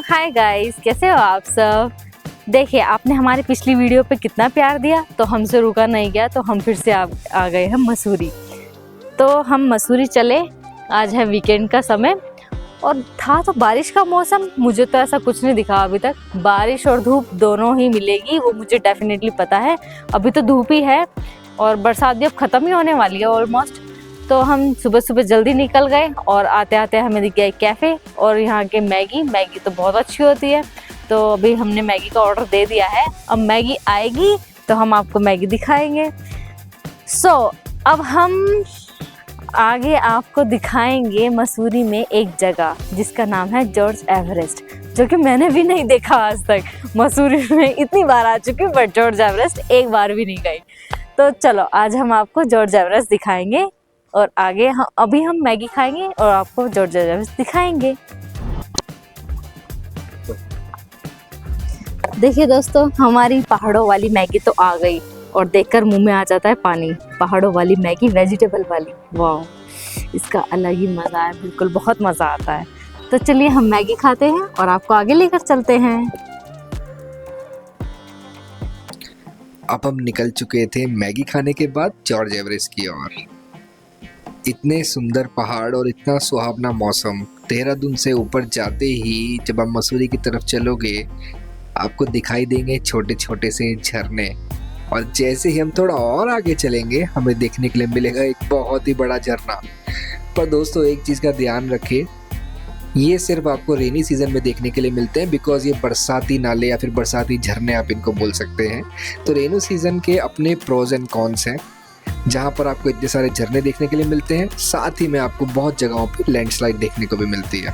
Hi guys, कैसे हो आप सब। देखिए, आपने हमारी पिछली वीडियो पे कितना प्यार दिया, तो हमसे रुका नहीं गया, तो हम फिर से आ गए हैं मसूरी। तो हम मसूरी चले। आज है वीकेंड का समय और था तो बारिश का मौसम। मुझे तो ऐसा कुछ नहीं दिखा अभी तक। बारिश और धूप दोनों ही मिलेगी, वो मुझे डेफिनेटली पता है। अभी तो धूप ही है और बरसात भी अब ख़त्म ही होने वाली है ऑलमोस्ट। तो हम सुबह सुबह जल्दी निकल गए और आते आते हमें दिख गया एक कैफ़े और यहाँ के मैगी तो बहुत अच्छी होती है। तो अभी हमने मैगी का ऑर्डर दे दिया है। अब मैगी आएगी तो हम आपको मैगी दिखाएंगे। अब हम आगे आपको दिखाएंगे मसूरी में एक जगह जिसका नाम है जॉर्ज एवरेस्ट, जो कि मैंने भी नहीं देखा आज तक। मसूरी में इतनी बार आ चुकी हूँ बट जॉर्ज एवरेस्ट एक बार भी नहीं गई। तो चलो, आज हम आपको जॉर्ज एवरेस्ट दिखाएंगे और आगे अभी हम मैगी खाएंगे और आपको जॉर्ज एवरेस्ट दिखाएंगे। देखिए दोस्तों, हमारी पहाड़ों वाली मैगी तो आ गई और देखकर मुंह में आ जाता है पानी। पहाड़ों वाली मैगी, वेजिटेबल वाली, वाह, इसका अलग ही मज़ा है। बिल्कुल बहुत मज़ा आता है। तो चलिए हम मैगी खाते हैं और आपको आगे लेकर चलते हैं। अब हम निकल चुके थे मैगी खाने के बाद जॉर्ज एवरेस्ट की ओर। इतने सुंदर पहाड़ और इतना सुहावना मौसम। देहरादून से ऊपर जाते ही जब आप मसूरी की तरफ चलोगे, आपको दिखाई देंगे छोटे छोटे से झरने। और जैसे ही हम थोड़ा और आगे चलेंगे, हमें देखने के लिए मिलेगा एक बहुत ही बड़ा झरना। पर दोस्तों, एक चीज़ का ध्यान रखें, ये सिर्फ आपको रेनी सीजन में देखने के लिए मिलते हैं, बिकॉज ये बरसाती नाले या फिर बरसाती झरने आप इनको बोल सकते हैं। तो रेनी सीजन के अपने प्रोज एंड कॉन्स हैं, जहाँ पर आपको इतने सारे झरने देखने के लिए मिलते हैं, साथ ही में आपको बहुत जगहों पे लैंडस्लाइड देखने को भी मिलती है।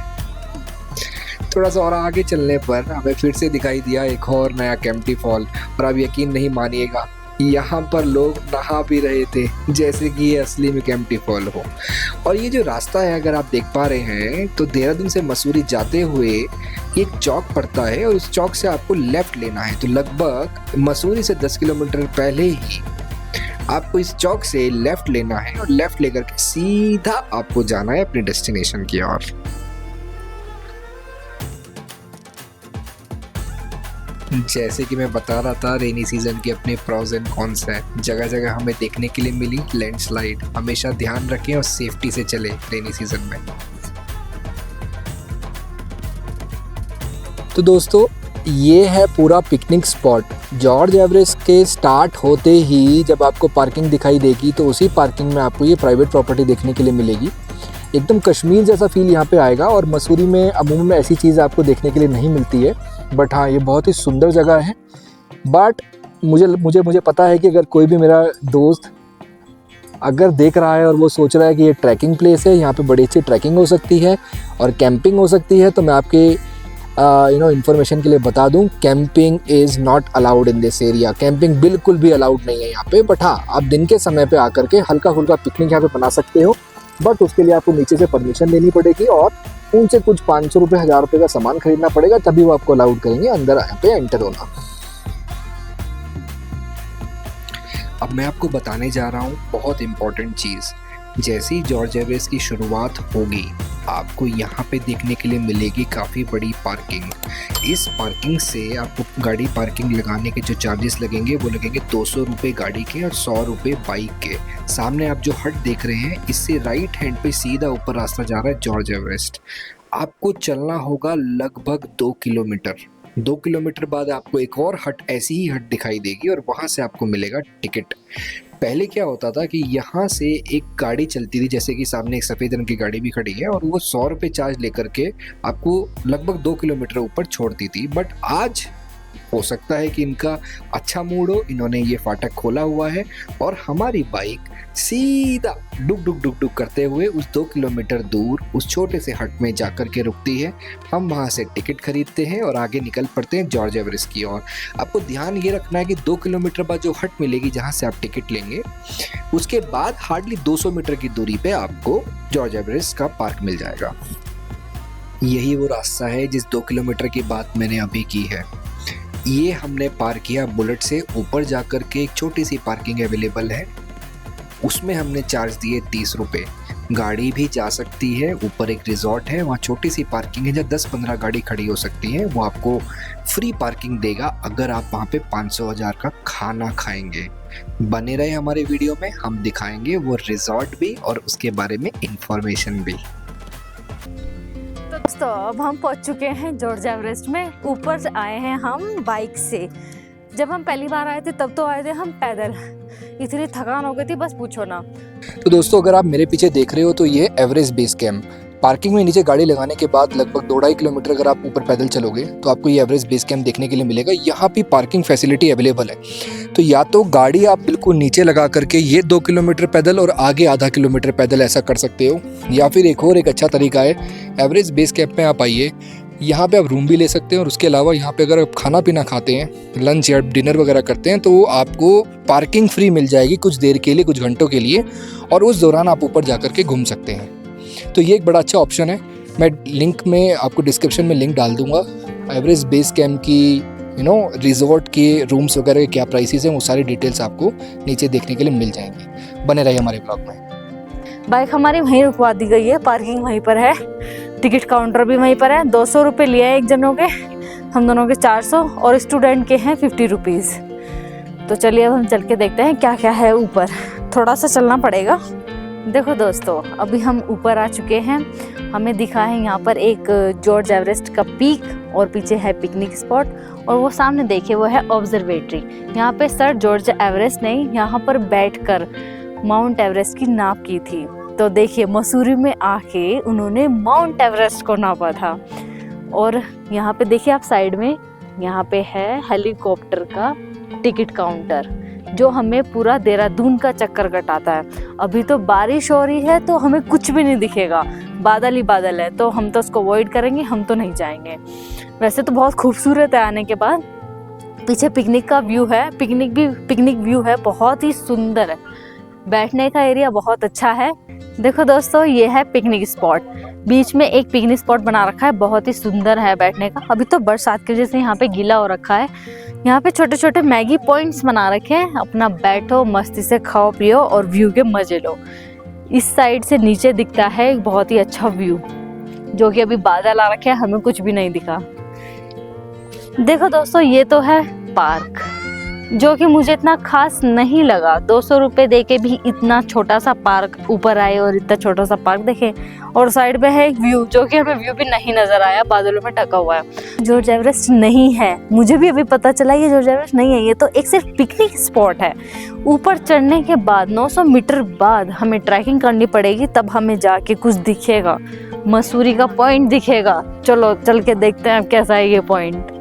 थोड़ा सा और आगे चलने पर हमें फिर से दिखाई दिया एक और नया केम्प्टी फॉल। और आप यकीन नहीं मानिएगा, यहाँ पर लोग नहा भी रहे थे जैसे कि ये असली में केम्प्टी फॉल हो। और ये जो रास्ता है, अगर आप देख पा रहे हैं, तो देहरादून से मसूरी जाते हुए एक चौक पड़ता है और उस चौक से आपको लेफ्ट लेना है। तो लगभग मसूरी से 10 किलोमीटर पहले ही आपको इस चौक से लेफ्ट लेना है और लेफ्ट लेकर के सीधा आपको जाना है अपने डेस्टिनेशन की ओर। जैसे कि मैं बता रहा था, रेनी सीजन के अपने प्रोज एंड कॉन्स हैं। जगह जगह हमें देखने के लिए मिली लैंडस्लाइड। हमेशा ध्यान रखें और सेफ्टी से चले रेनी सीजन में। तो दोस्तों, ये है पूरा पिकनिक स्पॉट। जॉर्ज एवरेस्ट के स्टार्ट होते ही जब आपको पार्किंग दिखाई देगी, तो उसी पार्किंग में आपको ये प्राइवेट प्रॉपर्टी देखने के लिए मिलेगी। एकदम कश्मीर जैसा फील यहाँ पे आएगा। और मसूरी में अमूमन में ऐसी चीज़ आपको देखने के लिए नहीं मिलती है, बट हाँ, ये बहुत ही सुंदर जगह है। बट मुझे पता है कि अगर कोई भी मेरा दोस्त अगर देख रहा है और वो सोच रहा है कि ये ट्रैकिंग प्लेस है, यहाँ पे बड़ी अच्छी ट्रैकिंग हो सकती है और कैंपिंग हो सकती है, तो मैं आपके इन्फॉर्मेशन के लिए बता दूं, camping is not allowed in this area. Camping बिल्कुल भी अलाउड नहीं है यहाँ पे। बट हाँ, आप दिन के समय पे आकर के हल्का फुल्का पिकनिक यहाँ पे बना सकते हो, बट उसके लिए आपको नीचे से परमिशन लेनी पड़ेगी और उनसे कुछ 500 रुपये 1000 रुपये का सामान खरीदना पड़ेगा, तभी वो आपको अलाउड करेंगे अंदर यहाँ पे एंटर होना। अब मैं आपको बताने जा रहा हूँ बहुत इम्पोर्टेंट चीज़। जैसे ही जॉर्ज एवरेस्ट की शुरुआत होगी, आपको यहाँ पे देखने के लिए मिलेगी काफ़ी बड़ी पार्किंग। इस पार्किंग से आपको गाड़ी पार्किंग लगाने के जो चार्जेस लगेंगे, वो लगेंगे 200 रुपये गाड़ी के और 100 रुपये बाइक के। सामने आप जो हट देख रहे हैं, इससे राइट हैंड पे सीधा ऊपर रास्ता जा रहा है जॉर्ज एवरेस्ट। आपको चलना होगा लगभग 2 किलोमीटर। 2 किलोमीटर बाद आपको एक और हट, ऐसी ही हट दिखाई देगी और वहाँ से आपको मिलेगा टिकट। पहले क्या होता था कि यहाँ से एक गाड़ी चलती थी, जैसे कि सामने एक सफ़ेद रंग की गाड़ी भी खड़ी है, और वो 100 रुपये चार्ज लेकर के आपको लगभग 2 किलोमीटर ऊपर छोड़ती थी। बट आज हो सकता है कि इनका अच्छा मूड हो, इन्होंने ये फाटक खोला हुआ है और हमारी बाइक सीधा डुक डुक डुक डुक करते हुए उस 2 किलोमीटर दूर उस छोटे से हट में जाकर के रुकती है। हम वहाँ से टिकट खरीदते हैं और आगे निकल पड़ते हैं जॉर्ज एवरेस्ट की ओर। आपको ध्यान ये रखना है कि 2 किलोमीटर बाद जो हट मिलेगी जहाँ से आप टिकट लेंगे, उसके बाद हार्डली 200 मीटर की दूरी पे आपको जॉर्ज एवरेस्ट का पार्क मिल जाएगा। यही वो रास्ता है जिस 2 किलोमीटर की बात मैंने अभी की है। ये हमने पार किया बुलेट से। ऊपर जाकर के एक छोटी सी पार्किंग अवेलेबल है, उसमें हमने चार्ज दिए 30 रुपये। गाड़ी भी जा सकती है। ऊपर एक रिजॉर्ट है, वहाँ छोटी सी पार्किंग है जहाँ 10-15 गाड़ी खड़ी हो सकती है। वो आपको फ्री पार्किंग देगा अगर आप वहाँ पे 500,000 का खाना खाएंगे। बने रहे हमारे वीडियो में, हम दिखाएंगे वो रिजॉर्ट भी और उसके बारे में इंफॉर्मेशन भी। दोस्तों अब हम पहुंच चुके हैं जॉर्ज एवरेस्ट में। ऊपर से आए हैं हम बाइक से। जब हम पहली बार आए थे तब तो आए थे हम पैदल। इतनी थकान हो गई थी बस पूछो ना। तो दोस्तों अगर आप मेरे पीछे देख रहे हो तो ये एवरेस्ट बेस कैंप। पार्किंग में नीचे गाड़ी लगाने के बाद लगभग 2-2.5 किलोमीटर अगर आप ऊपर पैदल चलोगे तो आपको ये एवरेस्ट बेस कैंप देखने के लिए मिलेगा। यहाँ पे पार्किंग फैसिलिटी अवेलेबल है। तो या तो गाड़ी आप बिल्कुल नीचे लगा करके ये 2 किलोमीटर पैदल और आगे आधा किलोमीटर पैदल ऐसा कर सकते हो, या फिर एक अच्छा तरीका है, एवरेस्ट बेस कैंप में आप आइए, यहाँ पे आप रूम भी ले सकते हैं और उसके अलावा यहाँ पे अगर आप खाना पीना खाते हैं, लंच या डिनर वगैरह करते हैं तो आपको पार्किंग फ्री मिल जाएगी कुछ देर के लिए, कुछ घंटों के लिए, और उस दौरान आप ऊपर जा कर के घूम सकते हैं। तो ये एक बड़ा अच्छा ऑप्शन है। मैं लिंक में आपको डिस्क्रिप्शन में लिंक डाल दूंगा। एवरेस्ट बेस कैंप की रिजॉर्ट के रूम्स वगैरह के क्या प्राइसेस हैं वो सारी डिटेल्स आपको नीचे देखने के लिए मिल जाएंगी। बने रहिए हमारे ब्लॉग में। बाइक हमारी वहीं रुकवा दी गई है, पार्किंग वहीं पर है, टिकट काउंटर भी वहीं पर है। 200 रुपये लिए हैं एक जनों के, हम दोनों के 400 और स्टूडेंट के हैं 50 रुपीज़। तो चलिए अब हम चल के देखते हैं क्या क्या है ऊपर। थोड़ा सा चलना पड़ेगा। देखो दोस्तों अभी हम ऊपर आ चुके हैं। हमें दिखा है यहाँ पर एक जॉर्ज एवरेस्ट का पीक और पीछे है पिकनिक स्पॉट, और वो सामने देखिए वो है ऑब्जर्वेटरी। यहाँ पे सर जॉर्ज एवरेस्ट ने यहाँ पर बैठकर माउंट एवरेस्ट की नाप की थी। तो देखिए मसूरी में आके उन्होंने माउंट एवरेस्ट को नापा था। और यहाँ पे देखिए आप साइड में, यहाँ पे है हेलीकॉप्टर का टिकट काउंटर जो हमें पूरा देहरादून का चक्कर कटाता है। अभी तो बारिश हो रही है तो हमें कुछ भी नहीं दिखेगा, बादल ही बादल है, तो हम तो उसको अवॉइड करेंगे, हम तो नहीं जाएंगे। वैसे तो बहुत खूबसूरत है आने के बाद। पीछे पिकनिक का व्यू है, पिकनिक व्यू है, बहुत ही सुंदर है। बैठने का एरिया बहुत अच्छा है। देखो दोस्तों ये है पिकनिक स्पॉट, बीच में एक पिकनिक स्पॉट बना रखा है, बहुत ही सुंदर है बैठने का। अभी तो बरसात की वजह से यहाँ पे गीला हो रखा है। यहाँ पे छोटे छोटे मैगी पॉइंट्स बना रखे हैं, अपना बैठो मस्ती से खाओ पियो और व्यू के मजे लो। इस साइड से नीचे दिखता है एक बहुत ही अच्छा व्यू, जो कि अभी बादल आ रखे हैं, हमें कुछ भी नहीं दिखा। देखो दोस्तों ये तो है पार्क, जो कि मुझे इतना खास नहीं लगा। 200 रुपये दे के भी इतना छोटा सा पार्क ऊपर आए और इतना छोटा सा पार्क देखे। और साइड पे है एक व्यू, जो कि हमें व्यू भी नहीं नजर आया, बादलों में ढका हुआ है। जॉर्ज एवरेस्ट नहीं है, मुझे भी अभी पता चला ये जॉर्ज एवरेस्ट नहीं है, ये तो एक सिर्फ पिकनिक स्पॉट है। ऊपर चढ़ने के बाद 900 मीटर बाद हमें ट्रैकिंग करनी पड़ेगी, तब हमें जाके कुछ दिखेगा, मसूरी का पॉइंट दिखेगा। चलो चल के देखते हैं कैसा है ये पॉइंट।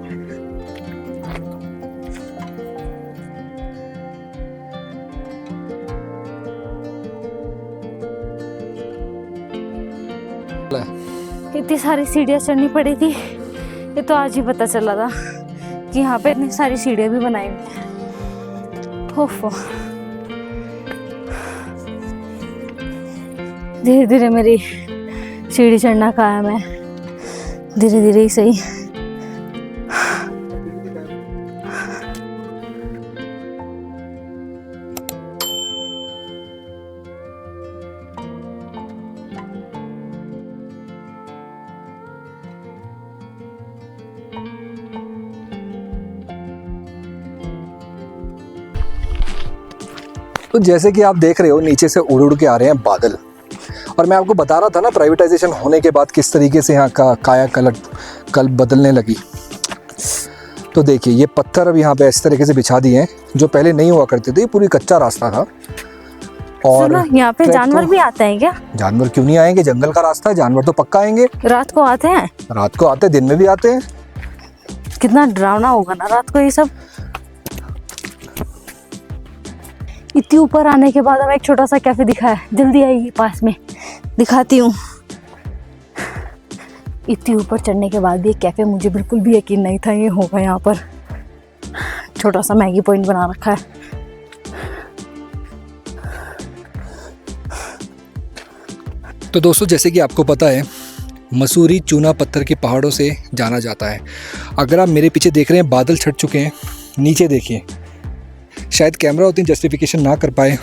इतनी सारी सीढ़ियाँ चढ़नी पड़ी थी, ये तो आज ही पता चला था कि यहाँ पे इतनी सारी सीढ़ियाँ भी बनाई हुई हैं। ओफो, धीरे धीरे मेरी सीढ़ी चढ़ना कायम है, धीरे धीरे ही सही। तो जैसे कि आप देख रहे हो नीचे से उड़ उड़ के आ रहे हैं बादल, और मैं आपको बता रहा था ना प्राइवेटाइजेशन होने के बाद किस तरीके से यहाँ का काया बदलने लगी। तो देखिए ये पत्थर अब यहाँ पे इस तरीके से बिछा दिए हैं, जो पहले नहीं हुआ करते थे, पूरी कच्चा रास्ता था। और यहाँ पे जानवर भी आते हैं क्या? जानवर क्यों नहीं आएंगे, जंगल का रास्ता है, जानवर तो पक्का आएंगे। रात को आते हैं? रात को आते हैं, दिन में भी आते हैं। कितना डरावना होगा ना रात को ये सब। इतनी ऊपर आने के बाद हमें एक छोटा सा कैफे दिखा है, जल्दी आइए पास में दिखाती हूँ। इतनी ऊपर चढ़ने के बाद भी कैफे, मुझे बिल्कुल भी यकीन नहीं था ये होगा यहाँ पर। छोटा सा मैगी पॉइंट बना रखा है। तो दोस्तों जैसे कि आपको पता है मसूरी चूना पत्थर के पहाड़ों से जाना जाता है। अगर आप मेरे पीछे देख रहे हैं बादल छट चुके हैं, नीचे देखिए। शायद कैमरा उतनी जस्टिफिकेशन ना कर पाए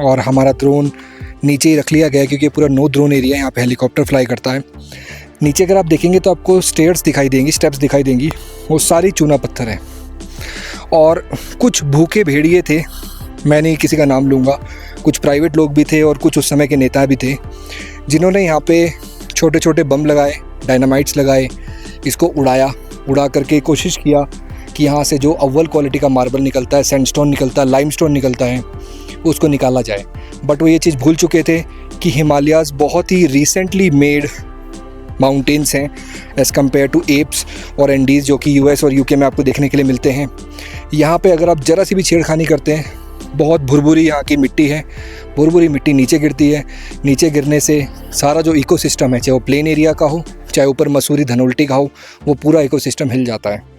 और हमारा ड्रोन नीचे ही रख लिया गया है क्योंकि ये पूरा नो ड्रोन एरिया है, यहाँ पे हेलीकॉप्टर फ्लाई करता है। नीचे अगर आप देखेंगे तो आपको स्टेप्स दिखाई देंगी, वो सारी चूना पत्थर है। और कुछ भूखे भेड़िए थे, मैं नहीं किसी का नाम लूँगा, कुछ प्राइवेट लोग भी थे और कुछ उस समय के नेता भी थे, जिन्होंने यहाँ पे छोटे छोटे बम लगाए, डायनामाइट्स लगाए, इसको उड़ा करके कोशिश किया कि यहाँ से जो अव्वल क्वालिटी का मार्बल निकलता है, सैंडस्टोन निकलता है, लाइमस्टोन निकलता है, उसको निकाला जाए। बट वो ये चीज़ भूल चुके थे कि हिमालयाज़ बहुत ही रिसेंटली मेड माउंटेन्स हैं एज़ कम्पेयर टू एप्स और एंडीज़, जो कि यूएस और यूके में आपको देखने के लिए मिलते हैं। यहाँ पे अगर आप ज़रा सी भी छेड़खानी करते हैं, बहुत भुरभुरी यहाँ की मिट्टी है, भुरभुरी मिट्टी नीचे गिरती है। नीचे गिरने से सारा जो इकोसिस्टम है, चाहे वो प्लेन एरिया का हो, चाहे ऊपर मसूरी धनोल्टी का हो, वो पूरा इकोसिस्टम हिल जाता है।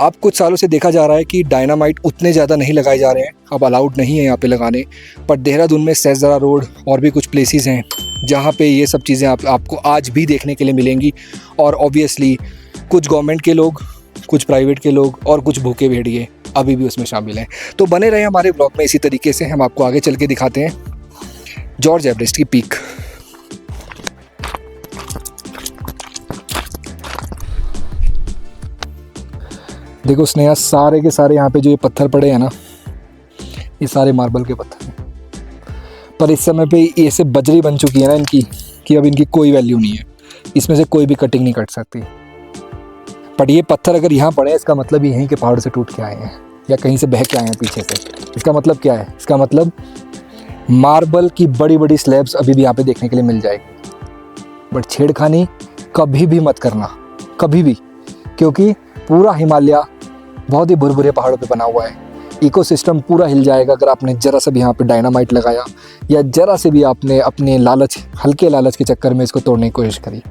अब कुछ सालों से देखा जा रहा है कि डायनामाइट उतने ज़्यादा नहीं लगाए जा रहे हैं, अब अलाउड नहीं है यहाँ पे लगाने। पर देहरादून में सहजरा रोड और भी कुछ प्लेसेस हैं जहाँ पे ये सब चीज़ें आपको आज भी देखने के लिए मिलेंगी। और ऑब्वियसली कुछ गवर्नमेंट के लोग, कुछ प्राइवेट के लोग और कुछ भूखे भेड़िए अभी भी उसमें शामिल हैं। तो बने रहे हमारे ब्लॉग में इसी तरीके से। हम आपको आगे चल के दिखाते हैं जॉर्ज एवरेस्ट की पीक। देखो स्नेहा, सारे के सारे यहाँ पे जो ये पत्थर पड़े हैं ना, ये सारे मार्बल के पत्थर हैं। पर इस समय पे ऐसे बजरी बन चुकी है ना इनकी कि अब इनकी कोई वैल्यू नहीं है, इसमें से कोई भी कटिंग नहीं कट सकती। पर ये पत्थर अगर यहाँ पड़े, इसका मतलब ये है कि पहाड़ से टूट के आए हैं या कहीं से बह के आए हैं पीछे से। इसका मतलब क्या है? इसका मतलब मार्बल की बड़ी बड़ी स्लैब्स अभी भी यहाँ पे देखने के लिए मिल जाएगी। बट छेड़खानी कभी भी मत करना, कभी भी, क्योंकि पूरा हिमालय बहुत ही भुरभुरे पहाड़ों पे बना हुआ है। इकोसिस्टम पूरा हिल जाएगा अगर आपने ज़रा सा भी यहाँ पे डायनामाइट लगाया या ज़रा से भी आपने अपने हल्के लालच के चक्कर में इसको तोड़ने की कोशिश करी।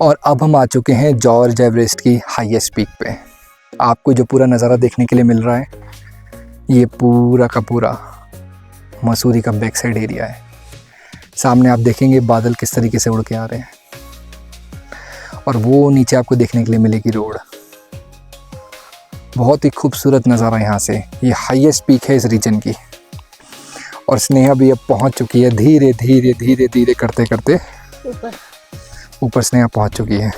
और अब हम आ चुके हैं जॉर्ज एवरेस्ट की हाईएस्ट पीक पे। आपको जो पूरा नज़ारा देखने के लिए मिल रहा है, ये पूरा का पूरा मसूरी का बैक साइड एरिया है। सामने आप देखेंगे बादल किस तरीके से उड़ के आ रहे हैं, और वो नीचे आपको देखने के लिए मिलेगी रोड। बहुत ही खूबसूरत नज़ारा यहाँ से। ये हाईएस्ट पीक है इस रीजन की। और स्नेहा भी अब पहुँच चुकी है, धीरे धीरे धीरे धीरे करते करते ऊपर स्नेहा पहुँच चुकी है।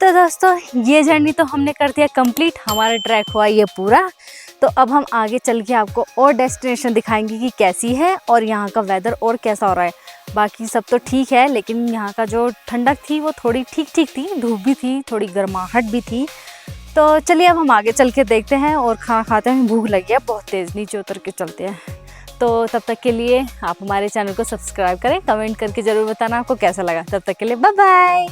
तो दोस्तों ये जर्नी तो हमने कर दिया कंप्लीट, हमारा ट्रैक हुआ ये पूरा। तो अब हम आगे चल के आपको और डेस्टिनेशन दिखाएंगे कि कैसी है और यहाँ का वेदर और कैसा हो रहा है। बाकी सब तो ठीक है, लेकिन यहाँ का जो ठंडक थी वो थोड़ी ठीक ठीक थी, धूप भी थी, थोड़ी गर्माहट भी थी। तो चलिए अब हम आगे चल के देखते हैं और खाना खाते हैं, भूख लगी है बहुत तेज़, नीचे उतर के चलते हैं। तो तब तक के लिए आप हमारे चैनल को सब्सक्राइब करें, कमेंट करके ज़रूर बताना आपको कैसा लगा। तब तक के लिए बाय बाय।